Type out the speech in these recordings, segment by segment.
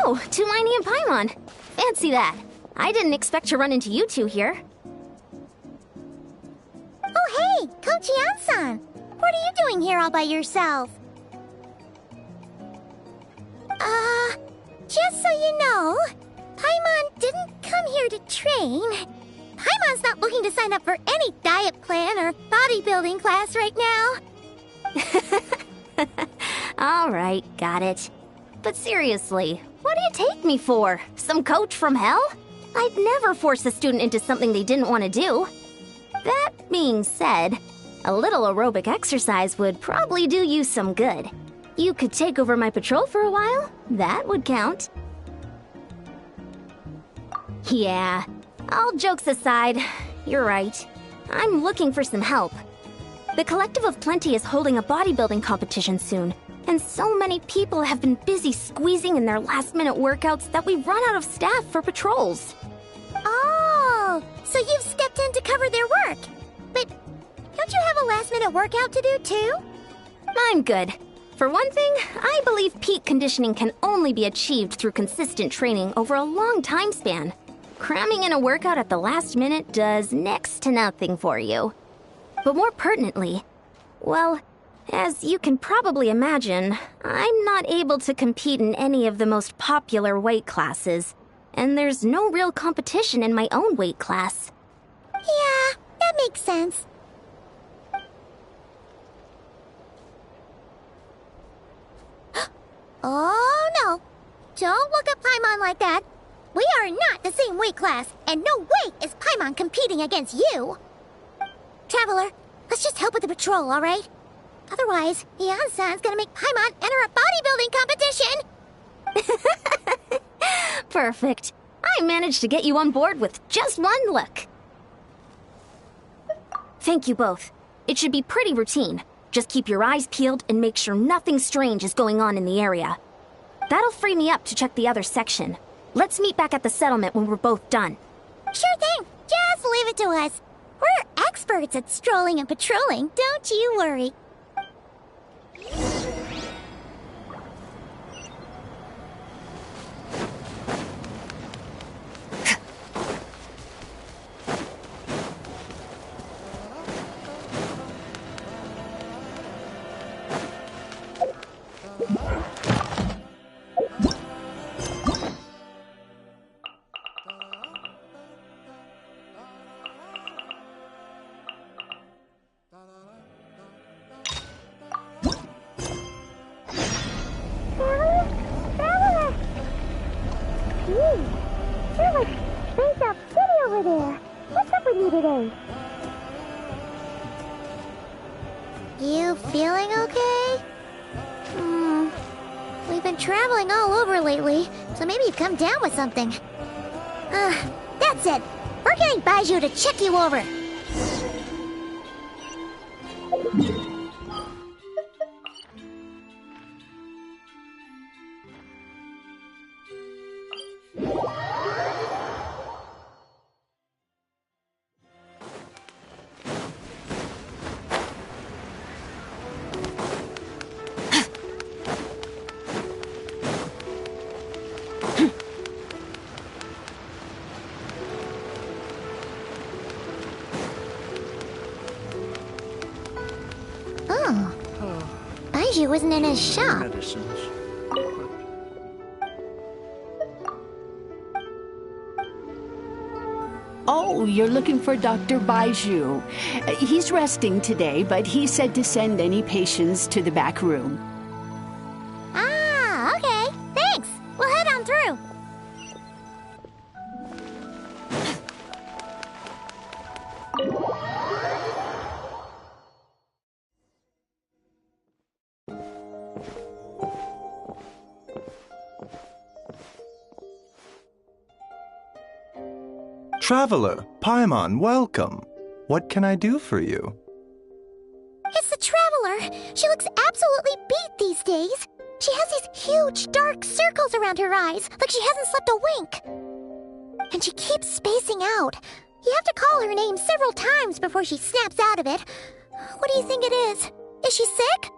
Oh, Tumini and Paimon. Fancy that. I didn't expect to run into you two here. Oh, hey, Coach Yan-san. What are you doing here all by yourself? Just so you know, Paimon didn't come here to train. Paimon's not looking to sign up for any diet plan or bodybuilding class right now. All right, got it. But seriously, what do you take me for? Some coach from hell? I'd never force a student into something they didn't want to do. That being said, a little aerobic exercise would probably do you some good. You could take over my patrol for a while. That would count. Yeah, all jokes aside, you're right. I'm looking for some help. The Collective of Plenty is holding a bodybuilding competition soon, and so many people have been busy squeezing in their last-minute workouts that we've run out of staff for patrols. Oh, so you've stepped in to cover their work. But don't you have a last-minute workout to do too? I'm good. For one thing, I believe peak conditioning can only be achieved through consistent training over a long time span. Cramming in a workout at the last minute does next to nothing for you. But more pertinently, well, as you can probably imagine, I'm not able to compete in any of the most popular weight classes, and there's no real competition in my own weight class. Yeah, that makes sense. Oh no! Don't look at Paimon like that. We are not the same weight class, and no way is Paimon competing against you. Traveler, let's just help with the patrol, all right? Otherwise, Yan-san's gonna make Paimon enter a bodybuilding competition. Perfect. I managed to get you on board with just one look. Thank you both. It should be pretty routine. Just keep your eyes peeled and make sure nothing strange is going on in the area. That'll free me up to check the other section. Let's meet back at the settlement when we're both done. Sure thing. Just leave it to us. We're experts at strolling and patrolling, don't you worry. You feeling okay? We've been traveling all over lately, so maybe you've come down with something. That's it. We're getting Baiju to check you over. Baiju wasn't in his shop. Oh, you're looking for Dr. Baiju. He's resting today, but he said to send any patients to the back room. Ah, okay. Thanks. We'll head on through. Traveler, Paimon, welcome. What can I do for you? It's the Traveler. She looks absolutely beat these days. She has these huge dark circles around her eyes, like she hasn't slept a wink. And she keeps spacing out. You have to call her name several times before she snaps out of it. What do you think it is? Is she sick?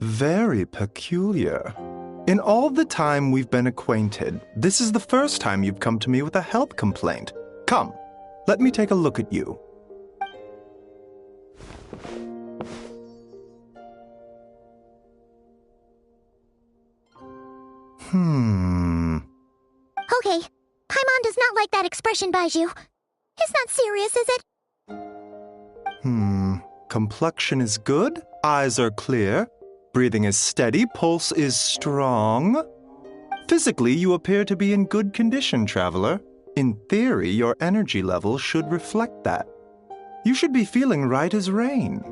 Very peculiar. In all the time we've been acquainted, this is the first time you've come to me with a health complaint. Come, let me take a look at you. Okay, Paimon does not like that expression, Baiju. It's not serious, is it? Complexion is good, eyes are clear, breathing is steady, pulse is strong. Physically, you appear to be in good condition, traveler. In theory, your energy level should reflect that. You should be feeling right as rain.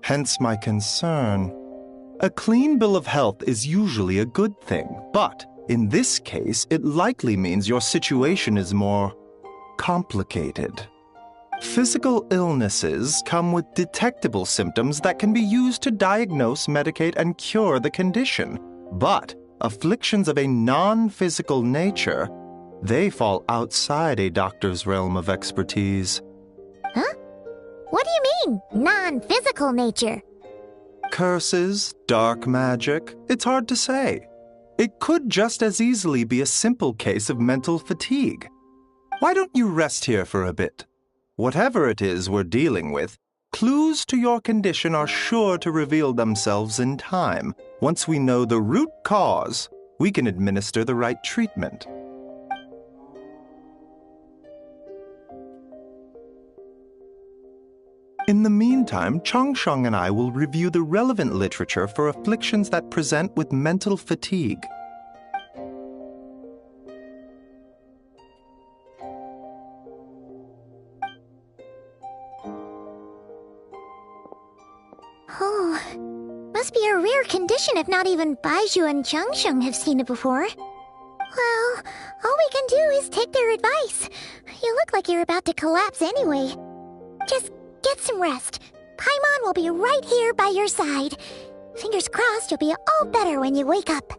Hence my concern. A clean bill of health is usually a good thing, but in this case, it likely means your situation is more complicated. Physical illnesses come with detectable symptoms that can be used to diagnose, medicate, and cure the condition. But afflictions of a non-physical nature, they fall outside a doctor's realm of expertise. Huh? What do you mean, non-physical nature? Curses, dark magic, it's hard to say. It could just as easily be a simple case of mental fatigue. Why don't you rest here for a bit? Whatever it is we're dealing with, clues to your condition are sure to reveal themselves in time. Once we know the root cause, we can administer the right treatment. In the meantime, Changsheng and I will review the relevant literature for afflictions that present with mental fatigue. Oh, must be a rare condition if not even Baiju and Changsheng have seen it before. Well, all we can do is take their advice. You look like you're about to collapse anyway. Just get some rest. Paimon will be right here by your side. Fingers crossed you'll be all better when you wake up.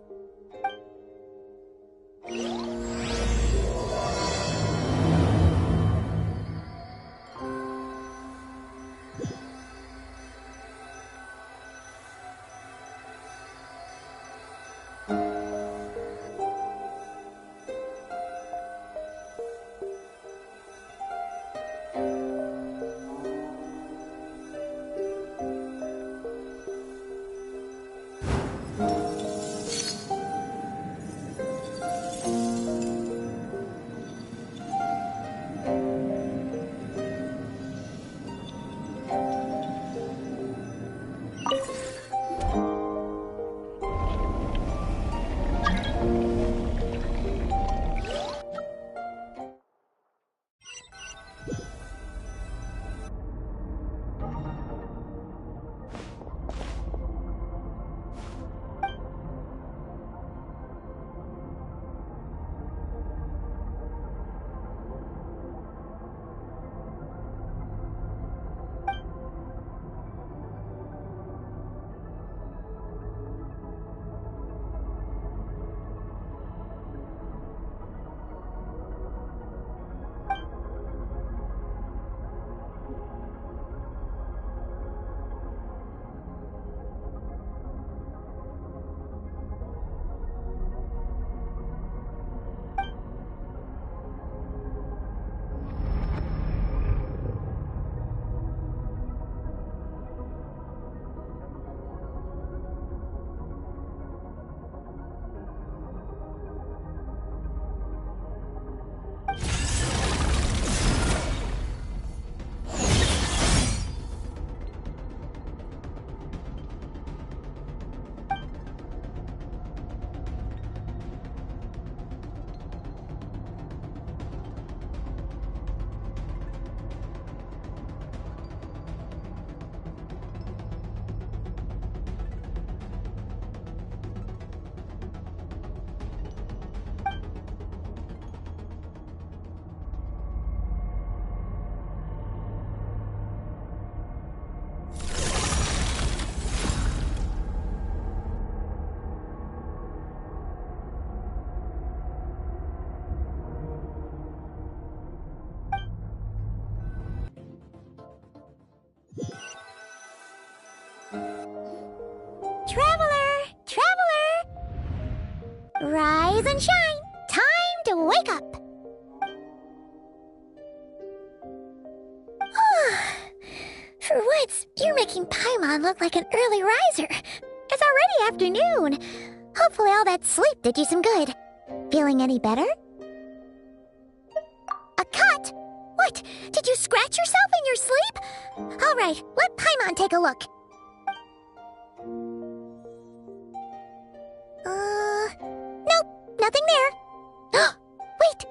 Rise and shine! Time to wake up! For once, you're making Paimon look like an early riser. It's already afternoon. Hopefully all that sleep did you some good. Feeling any better? A cut? What? Did you scratch yourself in your sleep? All right, let Paimon take a look. Nope, nothing there. Wait,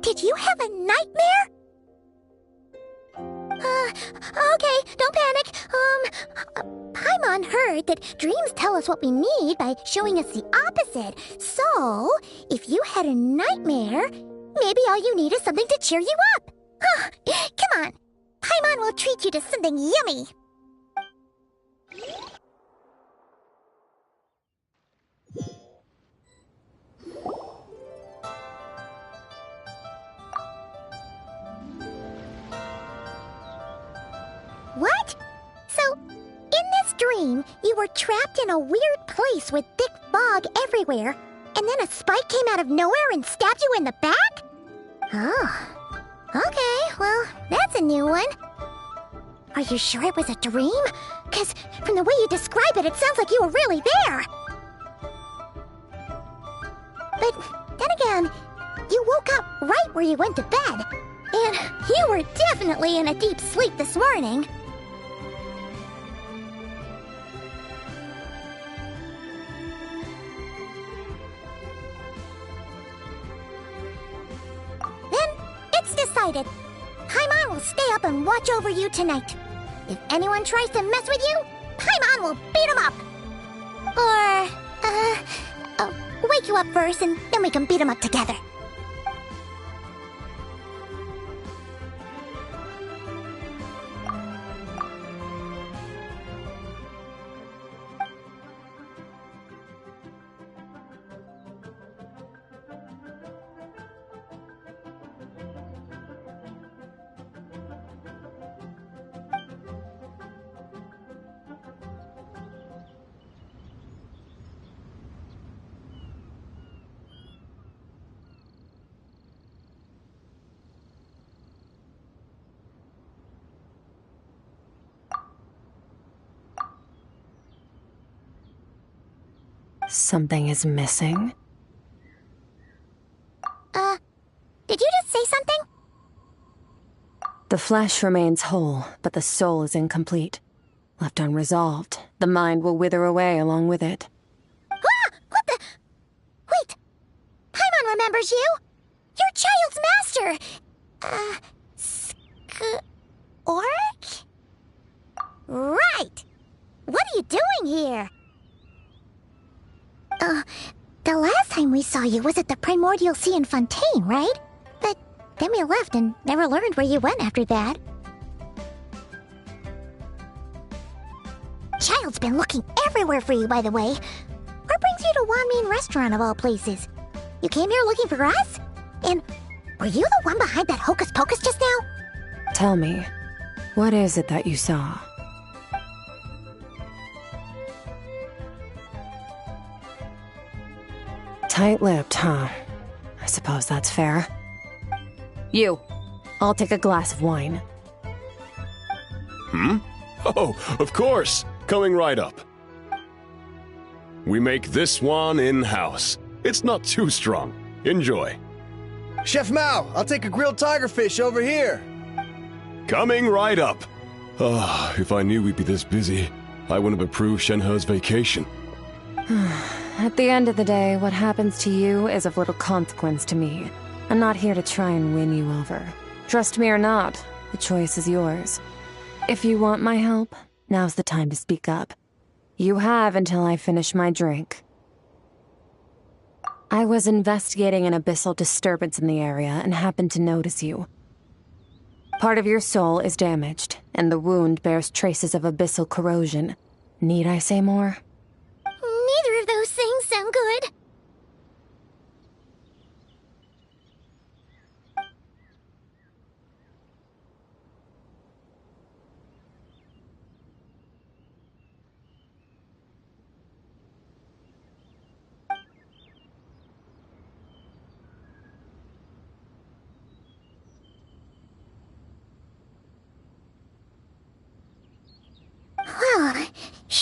did you have a nightmare? Okay, don't panic. Paimon heard that dreams tell us what we need by showing us the opposite. So, if you had a nightmare, maybe all you need is something to cheer you up. Come on, Paimon will treat you to something yummy. What? So, in this dream, you were trapped in a weird place with thick fog everywhere, and then a spike came out of nowhere and stabbed you in the back? Oh. Okay, well, that's a new one. Are you sure it was a dream? 'Cause from the way you describe it, it sounds like you were really there. But then again, you woke up right where you went to bed. And you were definitely in a deep sleep this morning. Then, it's decided. Paimon will stay up and watch over you tonight. If anyone tries to mess with you, Paimon will beat him up. Or, wake you up first and then we can beat him up together. Something is missing? Did you just say something? The flesh remains whole, but the soul is incomplete. Left unresolved, the mind will wither away along with it. Ah! What the? Wait! Paimon remembers you! You're Child's master! Skirk? Right! What are you doing here? The last time we saw you was at the Primordial Sea in Fontaine, right? But then we left and never learned where you went after that. Child's been looking everywhere for you, by the way. What brings you to Wanmin Restaurant of all places? You came here looking for us? And were you the one behind that hocus pocus just now? Tell me, what is it that you saw? Tight-lipped, huh? I suppose that's fair. You, I'll take a glass of wine. Oh, of course! Coming right up. We make this one in-house. It's not too strong. Enjoy. Chef Mao, I'll take a grilled tigerfish over here. Coming right up. Ah, if I knew we'd be this busy, I wouldn't have approved Shenhe's vacation. At the end of the day, what happens to you is of little consequence to me. I'm not here to try and win you over. Trust me or not, the choice is yours. If you want my help, now's the time to speak up. You have until I finish my drink. I was investigating an abyssal disturbance in the area and happened to notice you. Part of your soul is damaged, and the wound bears traces of abyssal corrosion. Need I say more? Neither of those things sound good.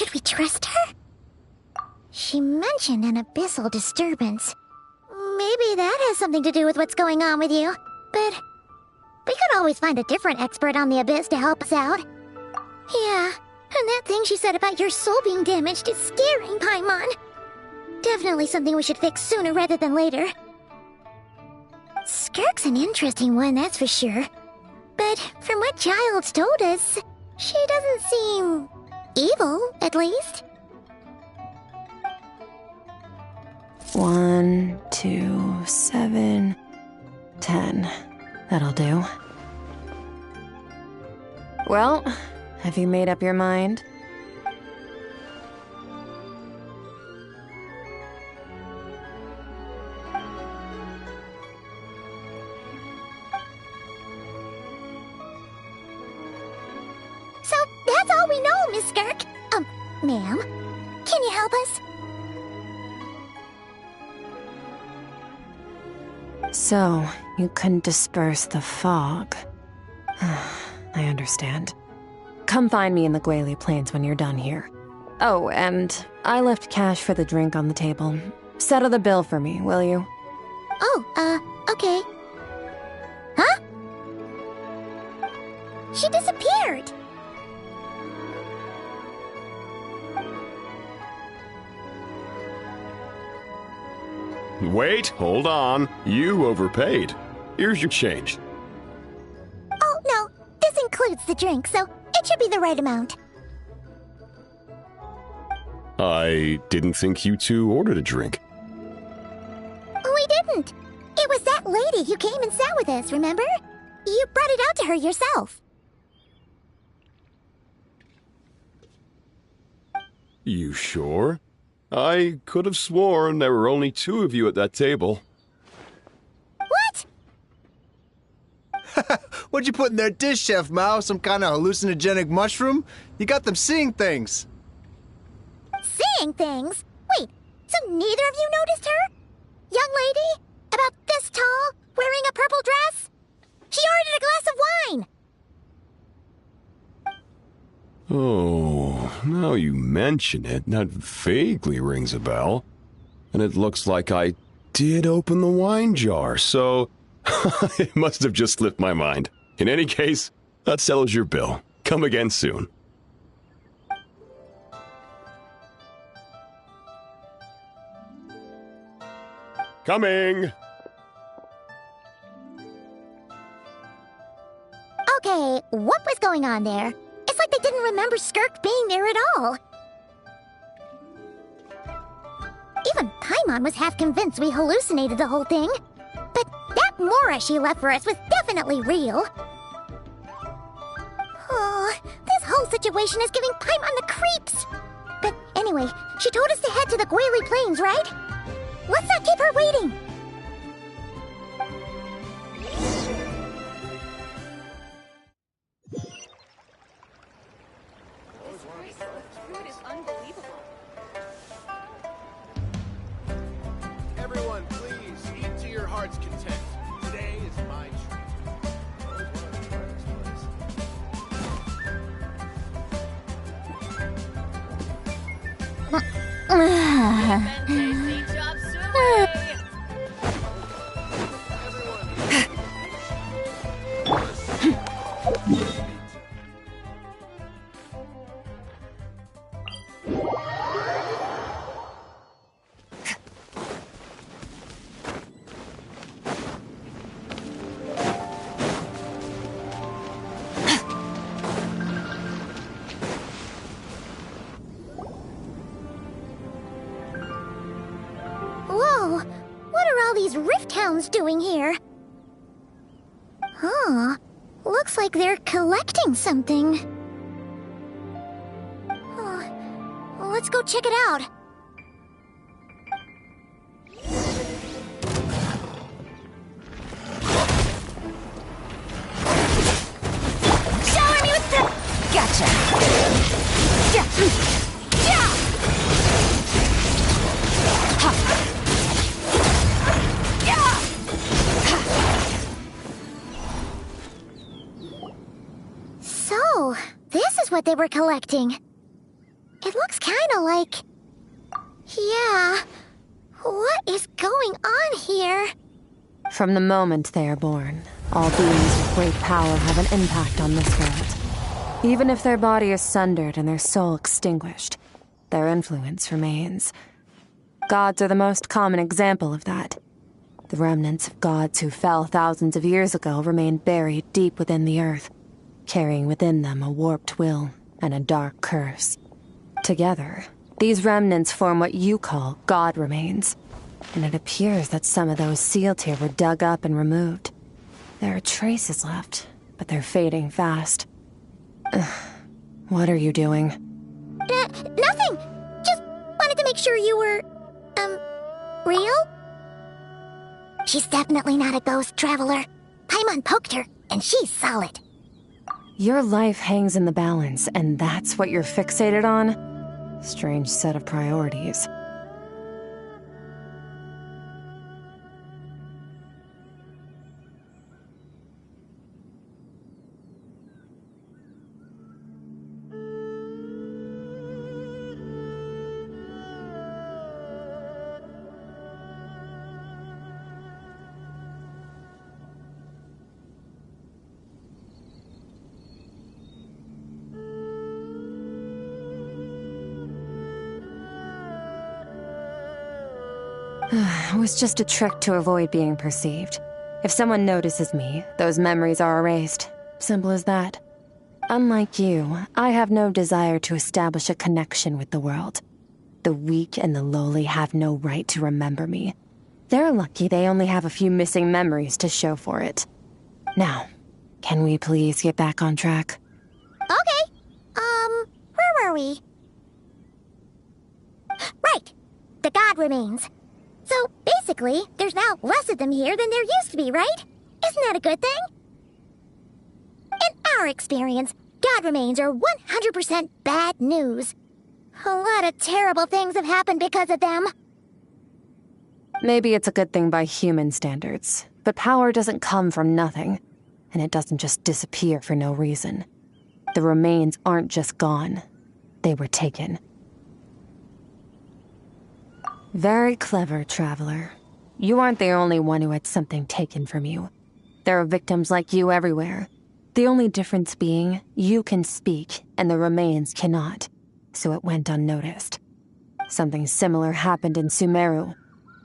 Should we trust her? She mentioned an abyssal disturbance. Maybe that has something to do with what's going on with you. But we could always find a different expert on the abyss to help us out. Yeah, and that thing she said about your soul being damaged is scaring Paimon. Definitely something we should fix sooner rather than later. Skirk's an interesting one, that's for sure. But from what Child's told us, she doesn't seem evil, at least. 1, 2, 7, 10. That'll do. Well, have you made up your mind? So that's all we know, Miss Skirk. Ma'am, can you help us? So, you couldn't disperse the fog. I understand. Come find me in the Guili Plains when you're done here. Oh, and I left cash for the drink on the table. Settle the bill for me, will you? Oh, okay. Huh? She disappeared! Wait, hold on. You overpaid. Here's your change. Oh, no. This includes the drink, so it should be the right amount. I didn't think you two ordered a drink. We didn't. It was that lady who came and sat with us, remember? You brought it out to her yourself. You sure? I could have sworn there were only 2 of you at that table. What? What'd you put in their dish, Chef Mao? Some kind of hallucinogenic mushroom? You got them seeing things. Seeing things? Wait, so neither of you noticed her? Young lady? About this tall? Wearing a purple dress? She ordered a glass of wine! Oh, now you mention it, that vaguely rings a bell. And it looks like I did open the wine jar, so it must have just slipped my mind. In any case, that settles your bill. Come again soon. Coming! Okay, what was going on there? It's like they didn't remember Skirk being there at all. Even Paimon was half convinced we hallucinated the whole thing. But that Mora she left for us was definitely real. Oh, this whole situation is giving Paimon the creeps. But anyway, she told us to head to the Guili Plains, right? Let's not keep her waiting. Everyone, please, eat to your heart's content. Today is my treat. Always wanted to try this place. Whoa, what are all these rift hounds doing here? Huh, looks like they're collecting something. Let's go check it out. Shower me with the... Gotcha. So, this is what they were collecting. It looks kinda like... Yeah... What is going on here? From the moment they are born, all beings with great power have an impact on this world. Even if their body is sundered and their soul extinguished, their influence remains. Gods are the most common example of that. The remnants of gods who fell thousands of years ago remain buried deep within the earth, carrying within them a warped will and a dark curse. Together, these remnants form what you call God remains, and it appears that some of those sealed here were dug up and removed. There are traces left, but they're fading fast. What are you doing? Nothing! Just wanted to make sure you were, real? She's definitely not a ghost traveler. Paimon poked her, and she's solid. Your life hangs in the balance, and that's what you're fixated on? Strange set of priorities. It was just a trick to avoid being perceived. If someone notices me, those memories are erased. Simple as that. Unlike you, I have no desire to establish a connection with the world. The weak and the lowly have no right to remember me. They're lucky they only have a few missing memories to show for it. Now, can we please get back on track? Okay. Where were we? Right. The God remains. So, basically, there's now less of them here than there used to be, right? Isn't that a good thing? In our experience, God remains are 100% bad news. A lot of terrible things have happened because of them. Maybe it's a good thing by human standards, but power doesn't come from nothing, and it doesn't just disappear for no reason. The remains aren't just gone. They were taken. Very clever, Traveler. You aren't the only one who had something taken from you. There are victims like you everywhere. The only difference being, you can speak, and the remains cannot, so it went unnoticed. Something similar happened in Sumeru.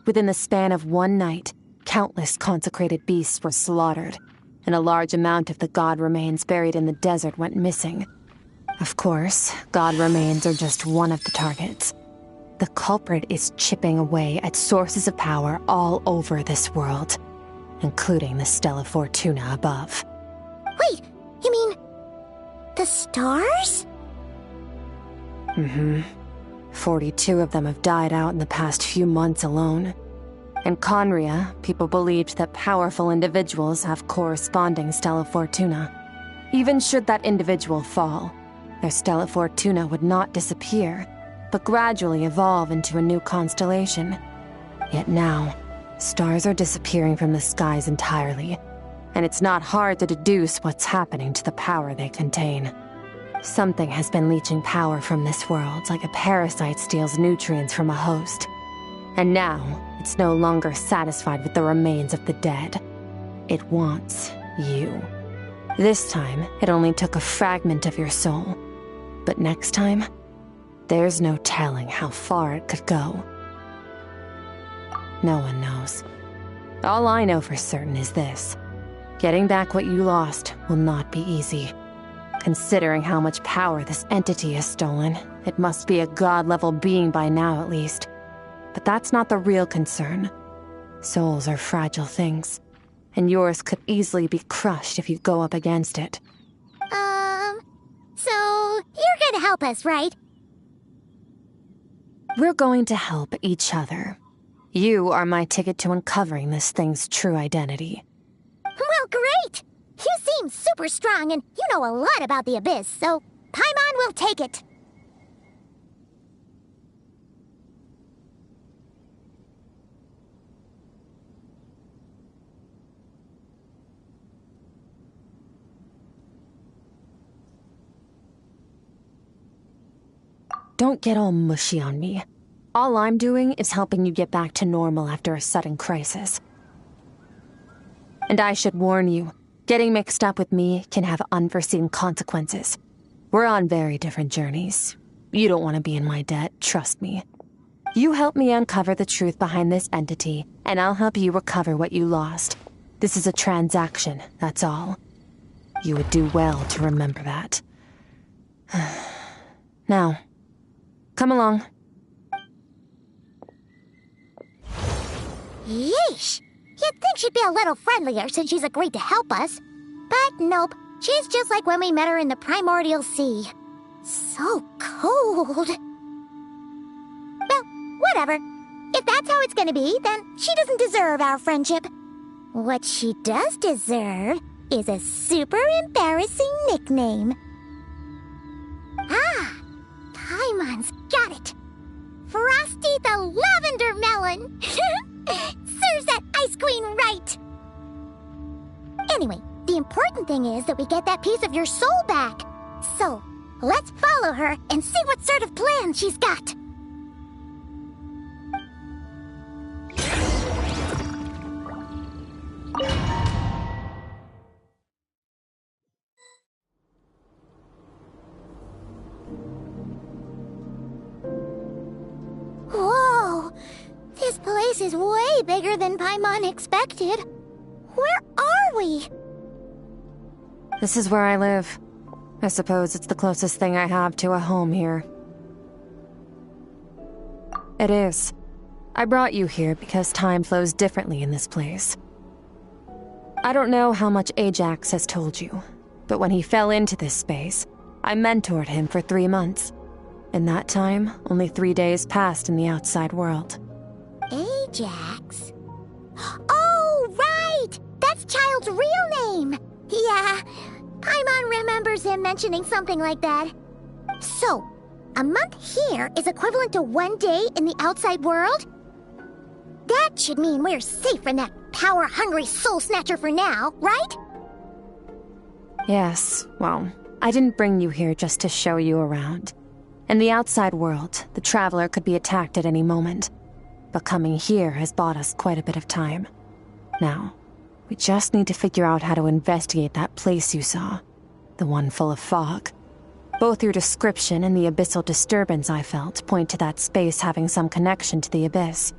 Within the span of one night, countless consecrated beasts were slaughtered, and a large amount of the God remains buried in the desert went missing. Of course, God remains are just one of the targets. The culprit is chipping away at sources of power all over this world, including the Stella Fortuna above. Wait, you mean... the stars? 42 of them have died out in the past few months alone. In Conria, people believed that powerful individuals have corresponding Stella Fortuna. Even should that individual fall, their Stella Fortuna would not disappear, but gradually evolve into a new constellation. Yet now, stars are disappearing from the skies entirely, and it's not hard to deduce what's happening to the power they contain. Something has been leeching power from this world like a parasite steals nutrients from a host. And now, it's no longer satisfied with the remains of the dead. It wants you. This time, it only took a fragment of your soul. But next time, there's no telling how far it could go. No one knows. All I know for certain is this. Getting back what you lost will not be easy. Considering how much power this entity has stolen, it must be a god-level being by now at least. But that's not the real concern. Souls are fragile things, and yours could easily be crushed if you go up against it. So you're gonna help us, right? We're going to help each other. You are my ticket to uncovering this thing's true identity. Well, great! You seem super strong and you know a lot about the Abyss, so Paimon will take it. don't get all mushy on me. All I'm doing is helping you get back to normal after a sudden crisis. And I should warn you, getting mixed up with me can have unforeseen consequences. We're on very different journeys. You don't want to be in my debt, trust me. You help me uncover the truth behind this entity, and I'll help you recover what you lost. This is a transaction, that's all. You would do well to remember that. Now, come along. Yeesh! You'd think she'd be a little friendlier since she's agreed to help us. But nope, she's just like when we met her in the primordial sea. So cold. Well, whatever. If that's how it's gonna be, then she doesn't deserve our friendship. What she does deserve is a super embarrassing nickname. Ah, Paimon's got it. Frosty the Lavender Melon. Serves that Ice Queen right. Anyway, the important thing is that we get that piece of your soul back. So, let's follow her and see what sort of plan she's got. Whoa! This place is way bigger than Paimon expected. Where are we? This is where I live. I suppose it's the closest thing I have to a home here. It is. I brought you here because time flows differently in this place. I don't know how much Ajax has told you, but when he fell into this space, I mentored him for 3 months. In that time, only 3 days passed in the outside world. Ajax? Oh, right! That's Child's real name! Yeah, Paimon remembers him mentioning something like that. So, a month here is equivalent to 1 day in the outside world? That should mean we're safe from that power-hungry soul snatcher for now, right? Yes, well, I didn't bring you here just to show you around. In the outside world, the Traveler could be attacked at any moment. But coming here has bought us quite a bit of time. Now, we just need to figure out how to investigate that place you saw. The one full of fog. Both your description and the abyssal disturbance I felt point to that space having some connection to the abyss.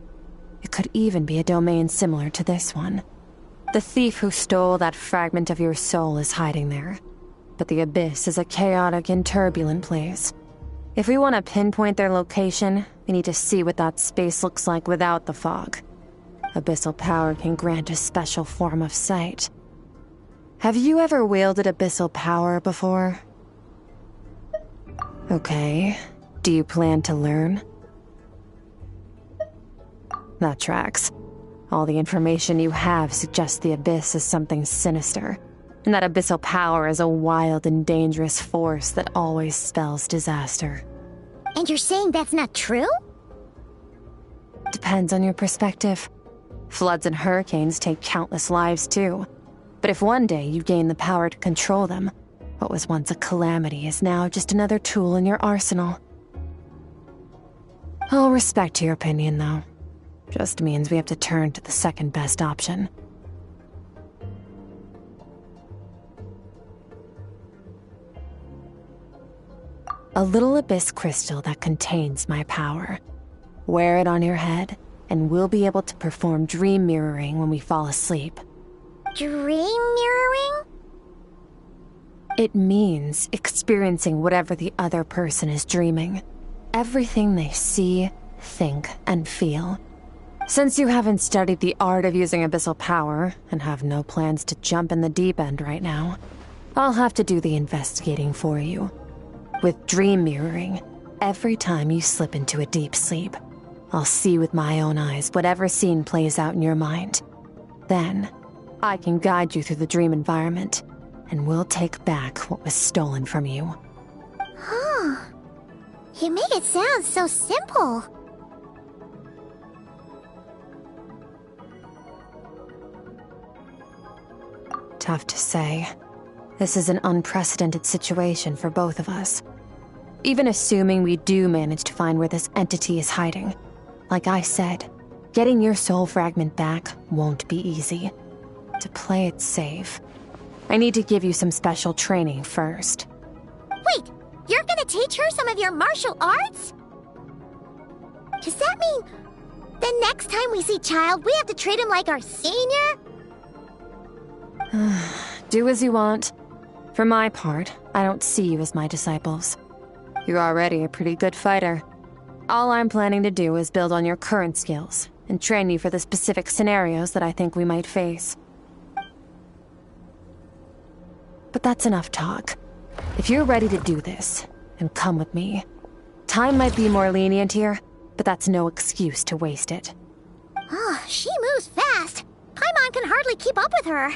It could even be a domain similar to this one. The thief who stole that fragment of your soul is hiding there. But the abyss is a chaotic and turbulent place. If we want to pinpoint their location, we need to see what that space looks like without the fog. Abyssal power can grant a special form of sight. Have you ever wielded abyssal power before? Okay. Do you plan to learn? That tracks. All the information you have suggests the abyss is something sinister, and that abyssal power is a wild and dangerous force that always spells disaster. And you're saying that's not true? Depends on your perspective. Floods and hurricanes take countless lives too. But if one day you gain the power to control them, what was once a calamity is now just another tool in your arsenal. I'll respect your opinion, though. Just means we have to turn to the second best option. A little abyss crystal that contains my power. Wear it on your head, and we'll be able to perform dream mirroring when we fall asleep. Dream mirroring? It means experiencing whatever the other person is dreaming. Everything they see, think, and feel. Since you haven't studied the art of using abyssal power, and have no plans to jump in the deep end right now, I'll have to do the investigating for you. With dream mirroring, every time you slip into a deep sleep, I'll see with my own eyes whatever scene plays out in your mind. Then, I can guide you through the dream environment, and we'll take back what was stolen from you. Huh. You make it sound so simple. Tough to say. This is an unprecedented situation for both of us. Even assuming we do manage to find where this entity is hiding, like I said, getting your soul fragment back won't be easy. To play it safe, I need to give you some special training first. Wait, you're gonna teach her some of your martial arts? Does that mean the next time we see Child, we have to treat him like our senior? Do as you want. For my part, I don't see you as my disciples. You're already a pretty good fighter. All I'm planning to do is build on your current skills and train you for the specific scenarios that I think we might face. But that's enough talk. If you're ready to do this, then come with me. Time might be more lenient here, but that's no excuse to waste it. Oh, she moves fast. Paimon can hardly keep up with her.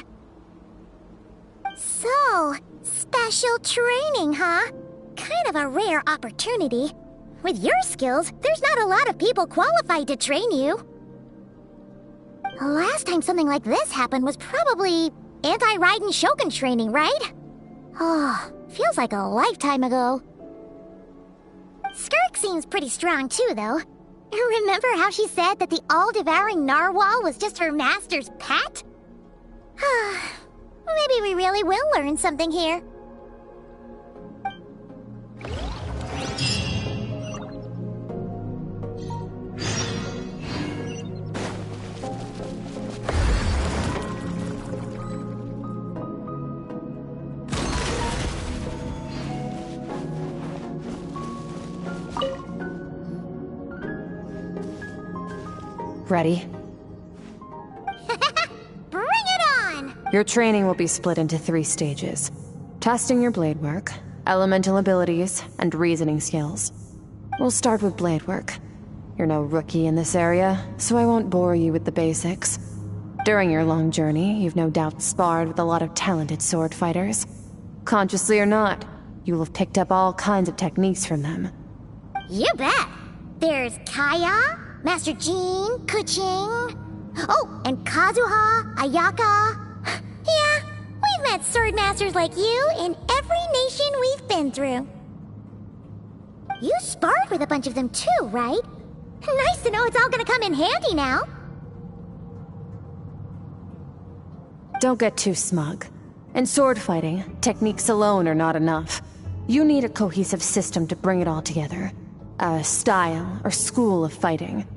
So, special training, huh? Kind of a rare opportunity. With your skills, there's not a lot of people qualified to train you. The last time something like this happened was probably anti-Raiden Shogun training, right? Oh, feels like a lifetime ago. Skirk seems pretty strong too, though. Remember how she said that the all-devouring narwhal was just her master's pet? Maybe we really will learn something here. Ready? Bring it on! Your training will be split into 3 stages. Testing your blade work, elemental abilities, and reasoning skills. We'll start with blade work. You're no rookie in this area, so I won't bore you with the basics. During your long journey, you've no doubt sparred with a lot of talented sword fighters. Consciously or not, you will have picked up all kinds of techniques from them. You bet! There's Kaya, Master Jean, Kuching... Oh, and Kazuha, Ayaka... Yeah, we've met sword masters like you in every nation we've been through. You sparred with a bunch of them too, right? Nice to know it's all gonna come in handy now. Don't get too smug. In sword fighting, techniques alone are not enough. You need a cohesive system to bring it all together. A style or school of fighting.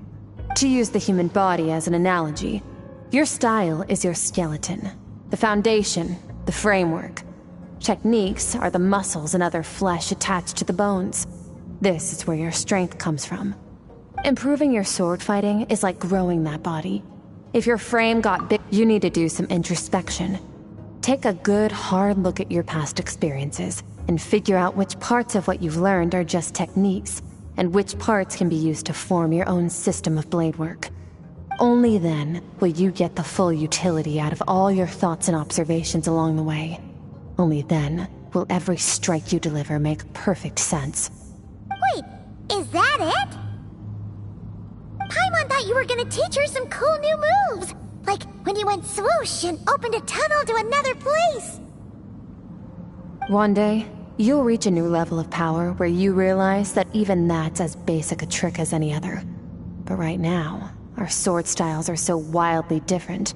To use the human body as an analogy, your style is your skeleton, the foundation, the framework. Techniques are the muscles and other flesh attached to the bones. This is where your strength comes from. Improving your sword fighting is like growing that body. If your frame got big, you need to do some introspection. Take a good, hard look at your past experiences and figure out which parts of what you've learned are just techniques, and which parts can be used to form your own system of blade work. Only then will you get the full utility out of all your thoughts and observations along the way. Only then will every strike you deliver make perfect sense. Wait, is that it? Paimon thought you were gonna teach her some cool new moves! Like when you went swoosh and opened a tunnel to another place! One day, you'll reach a new level of power where you realize that even that's as basic a trick as any other. But right now, our sword styles are so wildly different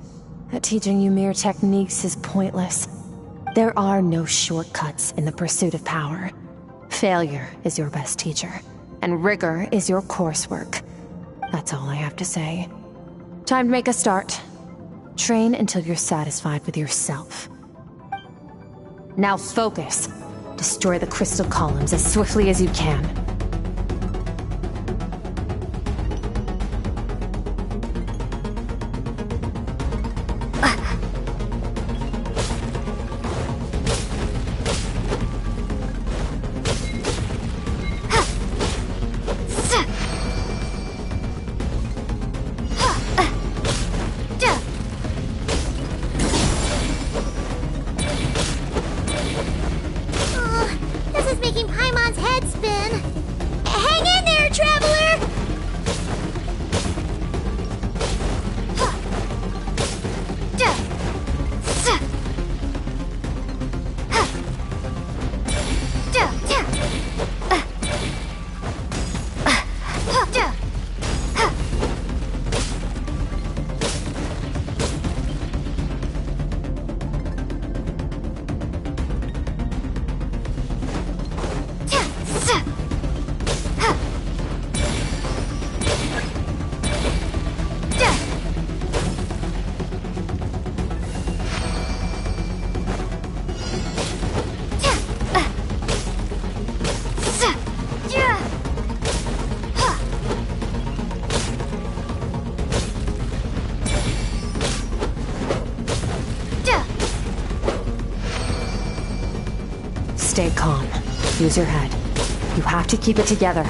that teaching you mere techniques is pointless. There are no shortcuts in the pursuit of power. Failure is your best teacher, and rigor is your coursework. That's all I have to say. Time to make a start. Train until you're satisfied with yourself. Now focus. Destroy the crystal columns as swiftly as you can. Stay calm. Use your head. You have to keep it together.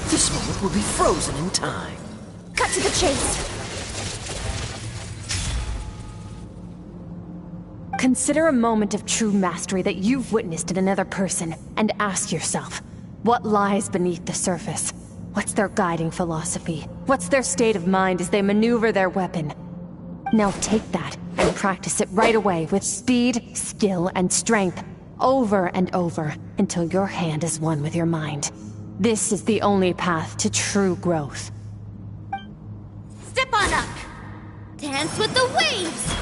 This moment will be frozen in time. Cut to the chase. Consider a moment of true mastery that you've witnessed in another person, and ask yourself, what lies beneath the surface? What's their guiding philosophy? What's their state of mind as they maneuver their weapon? Now take that and practice it right away with speed, skill, and strength, over and over, until your hand is one with your mind. This is the only path to true growth. Step on up. Dance with the waves.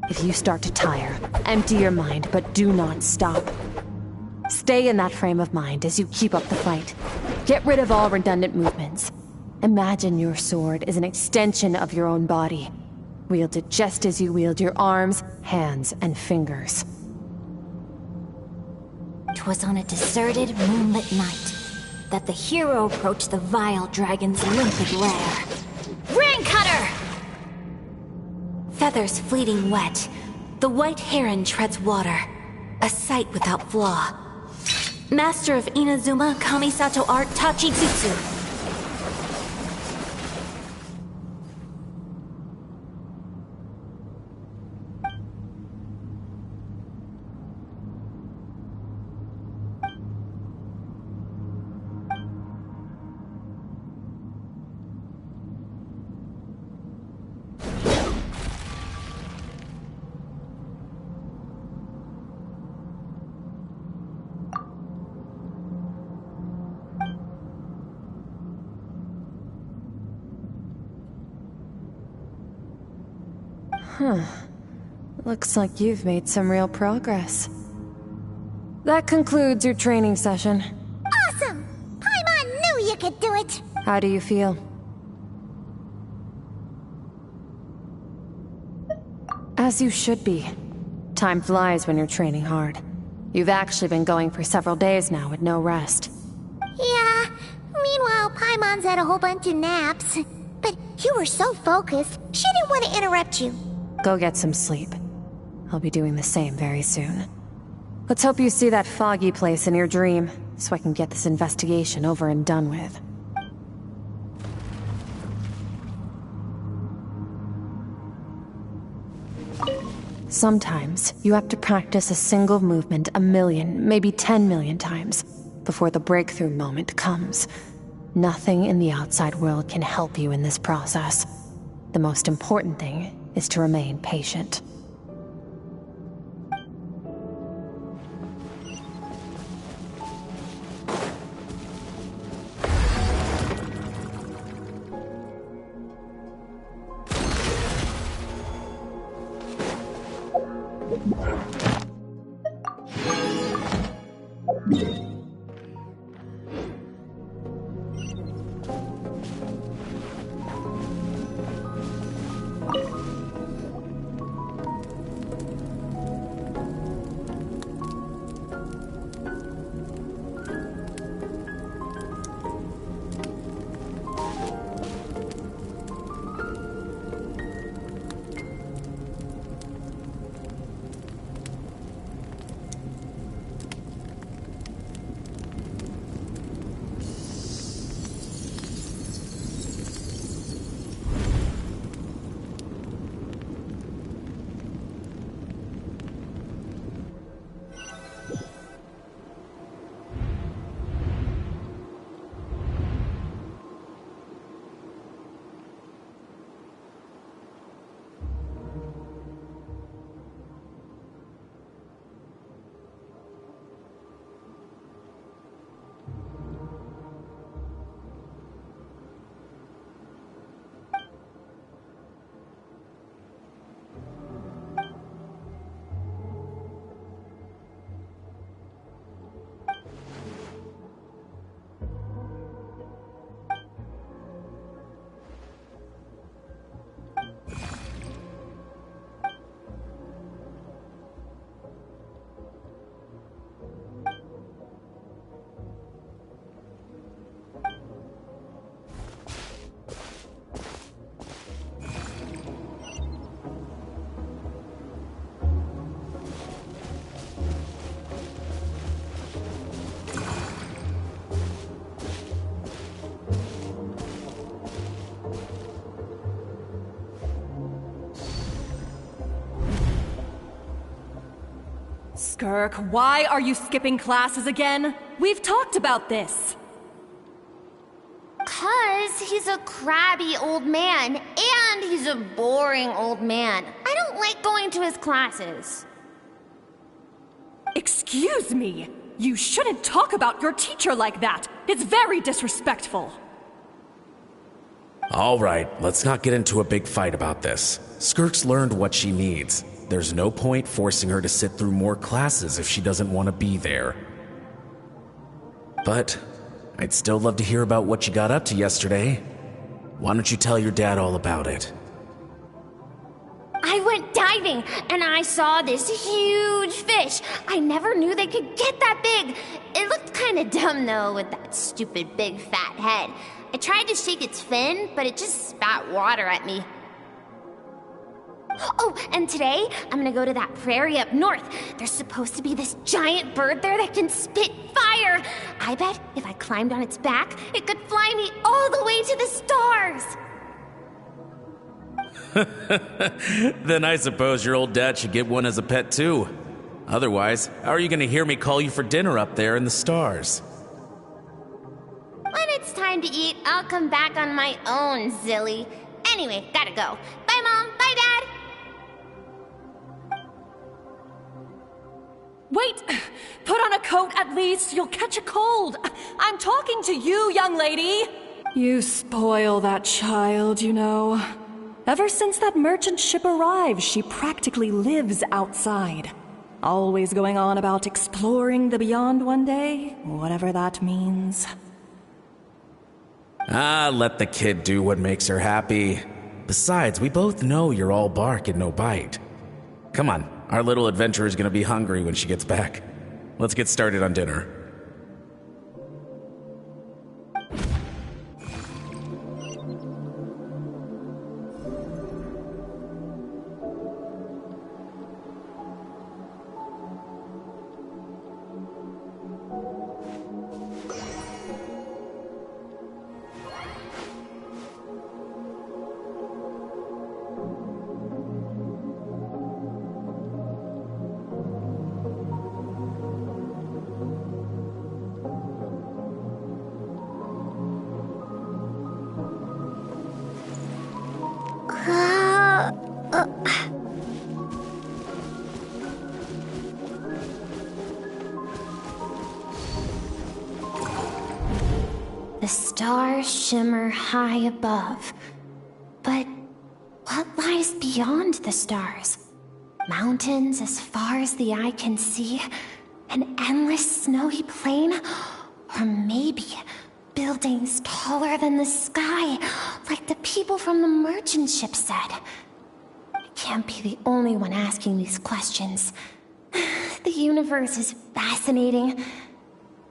If you start to tire, empty your mind, but do not stop. Stay in that frame of mind as you keep up the fight. Get rid of all redundant movements. Imagine your sword is an extension of your own body. Wield it just as you wield your arms, hands, and fingers. 'Twas on a deserted, moonlit night that the hero approached the vile dragon's limpid lair. Rain Cutter! Feathers fleeting wet, the white heron treads water, a sight without flaw. Master of Inazuma Kamisato art Tachijutsu. Looks like you've made some real progress. That concludes your training session. Awesome! Paimon knew you could do it! How do you feel? As you should be. Time flies when you're training hard. You've actually been going for several days now with no rest. Yeah, meanwhile Paimon's had a whole bunch of naps. But you were so focused, she didn't want to interrupt you. Go get some sleep. I'll be doing the same very soon. Let's hope you see that foggy place in your dream, so I can get this investigation over and done with. Sometimes, you have to practice a single movement 1,000,000, maybe 10,000,000 times, before the breakthrough moment comes. Nothing in the outside world can help you in this process. The most important thing is to remain patient. Skirk, why are you skipping classes again? We've talked about this. 'Cause he's a crabby old man, and he's a boring old man. I don't like going to his classes. Excuse me! You shouldn't talk about your teacher like that! It's very disrespectful! Alright, let's not get into a big fight about this. Skirk's learned what she needs. There's no point forcing her to sit through more classes if she doesn't want to be there. But I'd still love to hear about what you got up to yesterday. Why don't you tell your dad all about it? I went diving, and I saw this huge fish. I never knew they could get that big. It looked kind of dumb, though, with that stupid big fat head. I tried to shake its fin, but it just spat water at me. Oh, and today, I'm gonna go to that prairie up north. There's supposed to be this giant bird there that can spit fire. I bet if I climbed on its back, it could fly me all the way to the stars. Then I suppose your old dad should get one as a pet too. Otherwise, how are you gonna hear me call you for dinner up there in the stars? When it's time to eat, I'll come back on my own, Zilly. Anyway, gotta go. Bye, Mom. Bye, Dad. Wait! Put on a coat at least, you'll catch a cold! I'm talking to you, young lady! You spoil that child, you know. Ever since that merchant ship arrived, she practically lives outside. Always going on about exploring the beyond one day, whatever that means. Ah, let the kid do what makes her happy. Besides, we both know you're all bark and no bite. Come on, our little adventurer's gonna be hungry when she gets back. Let's get started on dinner. The stars shimmer high above. But what lies beyond the stars? Mountains as far as the eye can see, an endless snowy plain, or maybe buildings taller than the sky, like the people from the merchant ship said. I can't be the only one asking these questions. The universe is fascinating.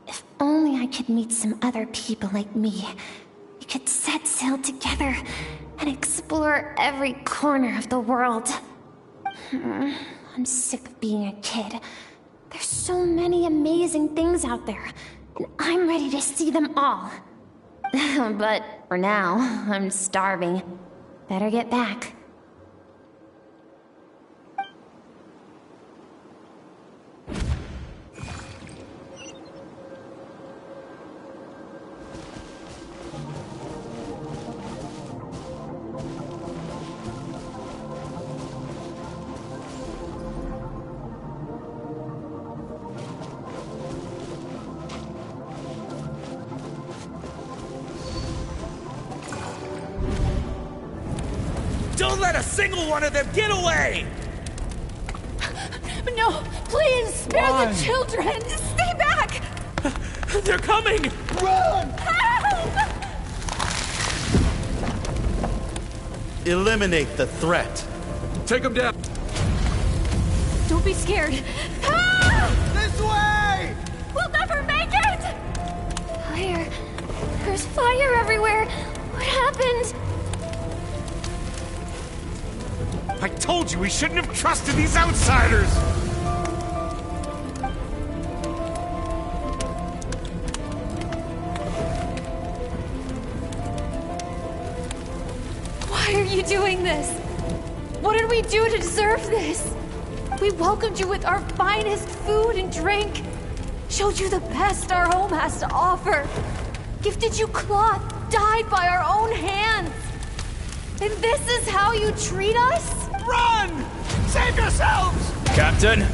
If only I could meet some other people like me. We could set sail together and explore every corner of the world. I'm sick of being a kid. There's so many amazing things out there, and I'm ready to see them all. But for now, I'm starving. Better get back. Don't let a single one of them get away! No, please, spare the children! Stay back! They're coming! Run! Help! Eliminate the threat. Take them down. Don't be scared. This way! We'll never make it! Fire. There's fire everywhere. What happened? I told you we shouldn't have trusted these outsiders! Why are you doing this? What did we do to deserve this? We welcomed you with our finest food and drink, showed you the best our home has to offer, gifted you cloth dyed by our own hands. And this is how you treat us? Run! Save yourselves! Captain,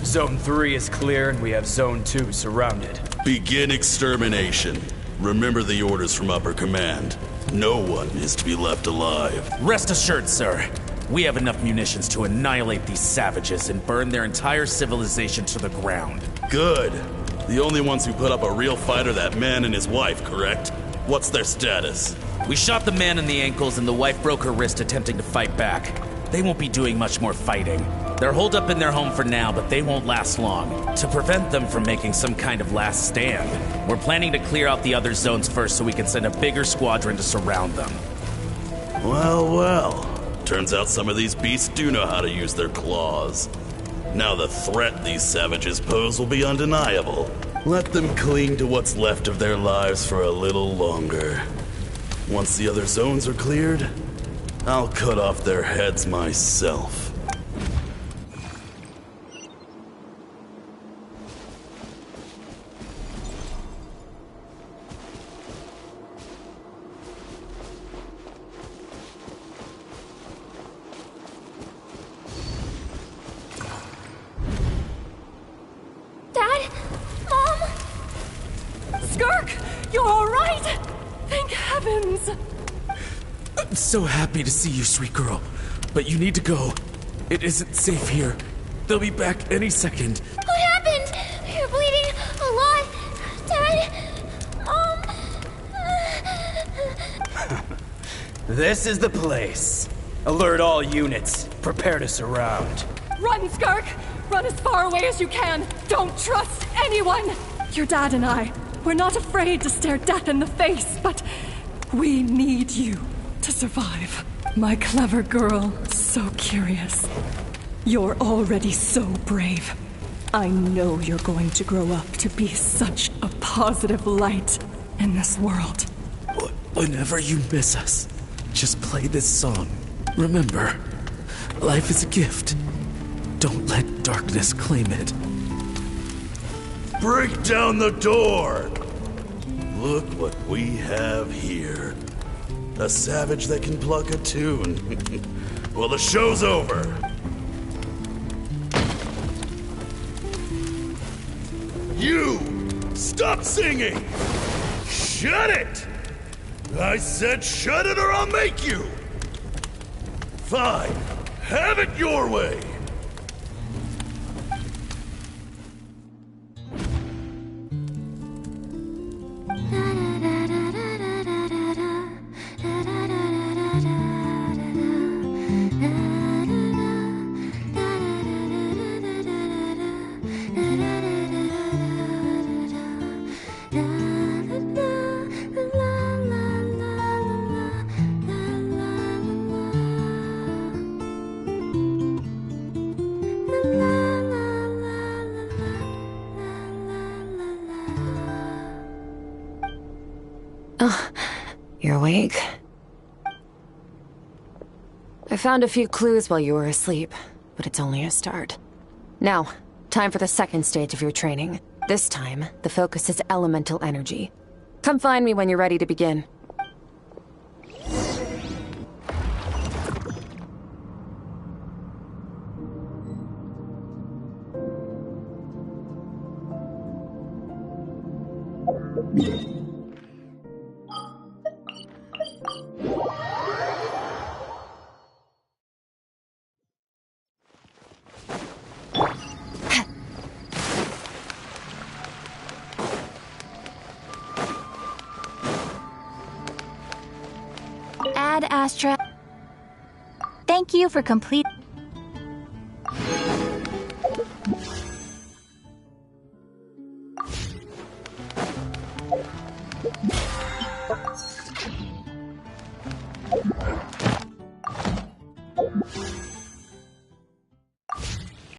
Zone 3 is clear and we have Zone 2 surrounded. Begin extermination. Remember the orders from upper command. No one is to be left alive. Rest assured, sir. We have enough munitions to annihilate these savages and burn their entire civilization to the ground. Good. The only ones who put up a real fight are that man and his wife, correct? What's their status? We shot the man in the ankles and the wife broke her wrist attempting to fight back. They won't be doing much more fighting. They're holed up in their home for now, but they won't last long. To prevent them from making some kind of last stand, we're planning to clear out the other zones first so we can send a bigger squadron to surround them. Well, well. Turns out some of these beasts do know how to use their claws. Now the threat these savages pose will be undeniable. Let them cling to what's left of their lives for a little longer. Once the other zones are cleared, I'll cut off their heads myself. Dad? Mom? Skirk, you're all right? Thank heavens. I'm so happy to see you, sweet girl. But you need to go. It isn't safe here. They'll be back any second. What happened? You're bleeding a lot. Dad? Mom? This is the place. Alert all units. Prepare to surround. Run, Skirk! Run as far away as you can! Don't trust anyone! Your dad and I, we're not afraid to stare death in the face, but we need you to survive. My clever girl, so curious. You're already so brave. I know you're going to grow up to be such a positive light in this world. Whenever you miss us, just play this song. Remember, life is a gift. Don't let darkness claim it. Break down the door! Look what we have here. A savage that can pluck a tune. Well, the show's over. You! Stop singing! Shut it! I said shut it or I'll make you! Fine. Have it your way. Oh, you're awake? I found a few clues while you were asleep, but it's only a start. Now, time for the second stage of your training. This time, the focus is elemental energy. Come find me when you're ready to begin. Ad Astra. Thank you for complete.